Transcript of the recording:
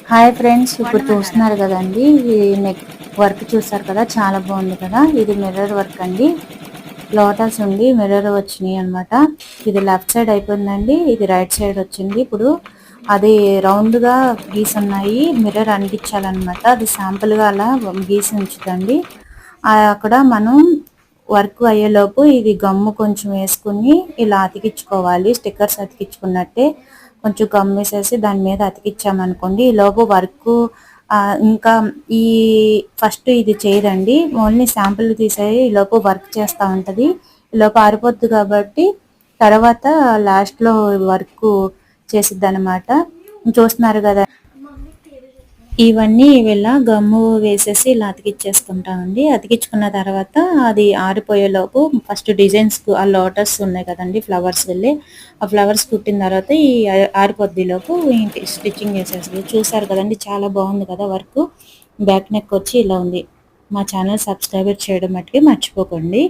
Hi friends, ఇప్పుడు చూస్తున్నారు కదండి, ఈ నెక్ వర్క్ చూస్తారు కదా, చాలా బాగుంది కదా. ఇది మిర్రర్ వర్క్ అండి. లోటస్ ఉండి మిర్రర్ వచ్చినాయి అనమాట. ఇది లెఫ్ట్ సైడ్ అయిపోయిందండి, ఇది రైట్ సైడ్ వచ్చింది. ఇప్పుడు అది రౌండ్ గా గీసున్నాయి, మిర్రర్ అంటించాలన్నమాట. అది శాంపుల్ గా అలా గీసి ఉంచుతండి. అక్కడ మనం వర్క్ అయ్యేలోపు ఇది గమ్ము కొంచెం వేసుకుని ఇలా అతికించుకోవాలి. స్టిక్కర్స్ అతికించుకున్నట్టే కొంచెం గమ్ వేసేసి దాని మీద అతికిచ్చామనుకోండి, ఈ లోపు వర్క్ ఇంకా ఈ ఫస్ట్ ఇది చేయదండి, ఓన్లీ శాంపుల్ తీసేయి ఈ లోపు వర్క్ చేస్తూ ఉంటుంది. ఈ లోపు ఆరిపోద్ది కాబట్టి తర్వాత లాస్ట్ లో వర్క్ చేసిద్ది అనమాట. చూస్తున్నారు కదా, ఇవన్నీ ఇలా గమ్ము వేసేసి ఇలా అతికిచ్చేసుకుంటామండి. అతికించుకున్న తర్వాత అది ఆరిపోయేలోపు ఫస్ట్ డిజైన్స్ ఆ లోటస్ ఉన్నాయి కదండి, ఫ్లవర్స్ వెళ్ళి ఆ ఫ్లవర్స్ కుట్టిన తర్వాత ఈ ఆరిపోద్ది లోపు స్టిచ్చింగ్ చేసేస్తుంది. చూసారు కదండి, చాలా బాగుంది కదా వర్క్. బ్యాక్ నెక్ వచ్చి ఇలా ఉంది. మా ఛానల్ సబ్స్క్రైబర్ చేయడం మట్టుకి మర్చిపోకండి.